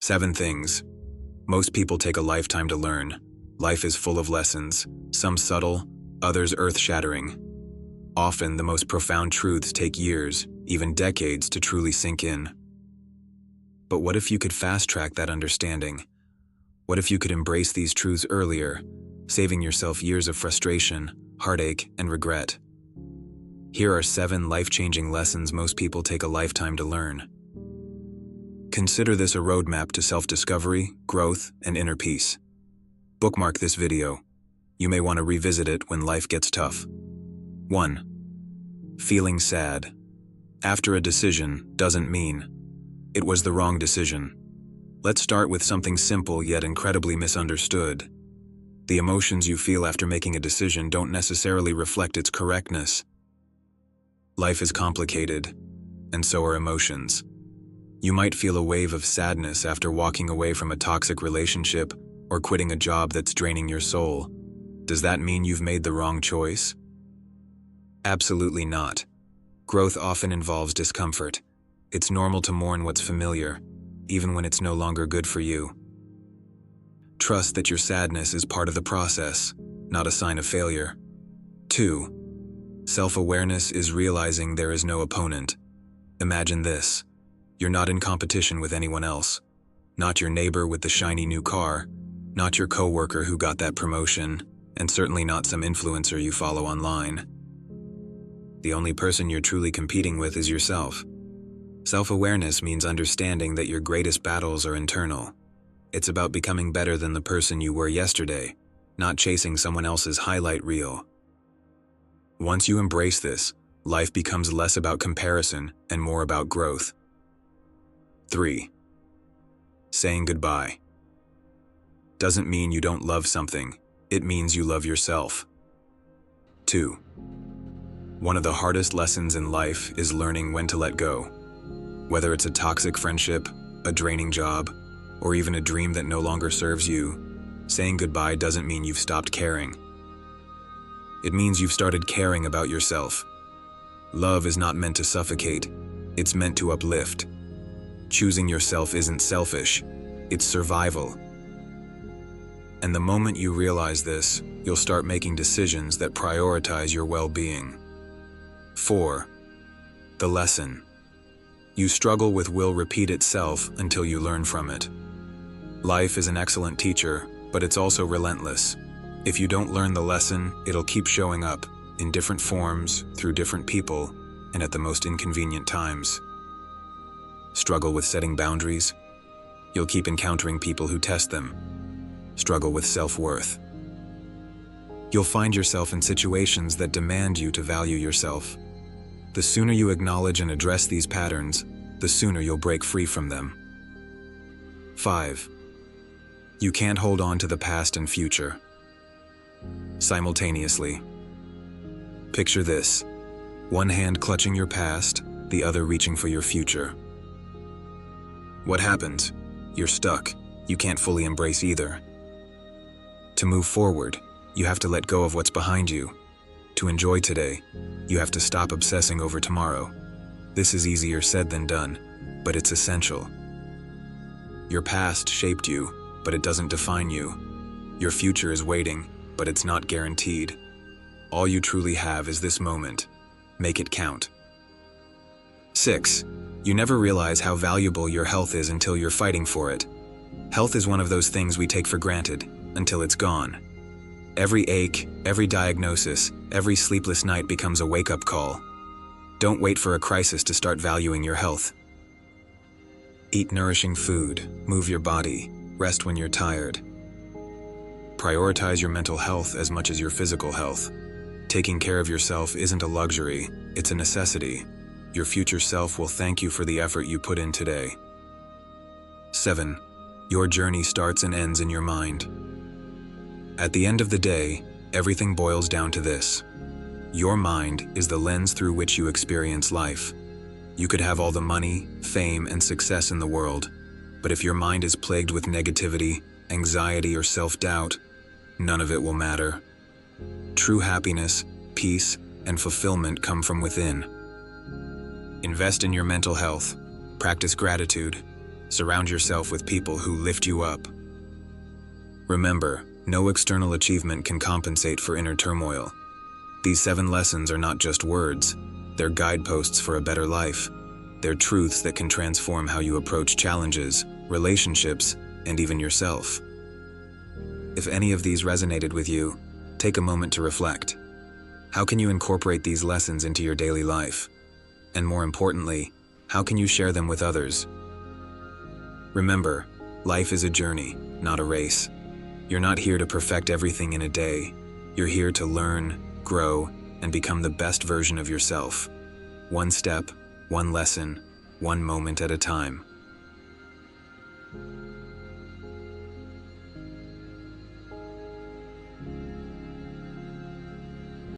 7 things most people take a lifetime to learn. Life is full of lessons, some subtle, others earth-shattering. Often, the most profound truths take years, even decades, to truly sink in. But what if you could fast-track that understanding? What if you could embrace these truths earlier, saving yourself years of frustration, heartache, and regret? Here are 7 life-changing lessons most people take a lifetime to learn. Consider this a roadmap to self-discovery, growth, and inner peace. Bookmark this video. You may want to revisit it when life gets tough. 1. Feeling sad after a decision doesn't mean it was the wrong decision. Let's start with something simple yet incredibly misunderstood. The emotions you feel after making a decision don't necessarily reflect its correctness. Life is complicated, and so are emotions. You might feel a wave of sadness after walking away from a toxic relationship or quitting a job that's draining your soul. Does that mean you've made the wrong choice? Absolutely not. Growth often involves discomfort. It's normal to mourn what's familiar, even when it's no longer good for you. Trust that your sadness is part of the process, not a sign of failure. 2. Self-awareness is realizing there is no opponent. Imagine this. You're not in competition with anyone else. Not your neighbor with the shiny new car, not your coworker who got that promotion, and certainly not some influencer you follow online. The only person you're truly competing with is yourself. Self-awareness means understanding that your greatest battles are internal. It's about becoming better than the person you were yesterday, not chasing someone else's highlight reel. Once you embrace this, life becomes less about comparison and more about growth. 3. Saying goodbye doesn't mean you don't love something. It means you love yourself. 2. One of the hardest lessons in life is learning when to let go. Whether it's a toxic friendship, a draining job, or even a dream that no longer serves you, saying goodbye doesn't mean you've stopped caring. It means you've started caring about yourself. Love is not meant to suffocate. It's meant to uplift. Choosing yourself isn't selfish, it's survival. And the moment you realize this, you'll start making decisions that prioritize your well-being. 4. The lesson. You struggle with will repeat itself until you learn from it. Life is an excellent teacher, but it's also relentless. If you don't learn the lesson, it'll keep showing up, in different forms, through different people, and at the most inconvenient times. Struggle with setting boundaries? You'll keep encountering people who test them. Struggle with self-worth? You'll find yourself in situations that demand you to value yourself. The sooner you acknowledge and address these patterns, the sooner you'll break free from them. 5. You can't hold on to the past and future simultaneously. Picture this. One hand clutching your past, the other reaching for your future. What happens? You're stuck. You can't fully embrace either. To move forward, you have to let go of what's behind you. To enjoy today, you have to stop obsessing over tomorrow. This is easier said than done, but it's essential. Your past shaped you, but it doesn't define you. Your future is waiting, but it's not guaranteed. All you truly have is this moment. Make it count. 6. You never realize how valuable your health is until you're fighting for it. Health is one of those things we take for granted, until it's gone. Every ache, every diagnosis, every sleepless night becomes a wake-up call. Don't wait for a crisis to start valuing your health. Eat nourishing food, move your body, rest when you're tired. Prioritize your mental health as much as your physical health. Taking care of yourself isn't a luxury, it's a necessity. Your future self will thank you for the effort you put in today. 7. Your journey starts and ends in your mind. At the end of the day, everything boils down to this. Your mind is the lens through which you experience life. You could have all the money, fame, and success in the world, but if your mind is plagued with negativity, anxiety, or self-doubt, none of it will matter. True happiness, peace, and fulfillment come from within. Invest in your mental health, practice gratitude, Surround yourself with people who lift you up. Remember, no external achievement can compensate for inner turmoil. These 7 lessons are not just words, they're guideposts for a better life. They're truths that can transform how you approach challenges, relationships, and even yourself. If any of these resonated with you, take a moment to reflect. How can you incorporate these lessons into your daily life? And more importantly, how can you share them with others? Remember, life is a journey, not a race. You're not here to perfect everything in a day. You're here to learn, grow, and become the best version of yourself. One step, one lesson, one moment at a time.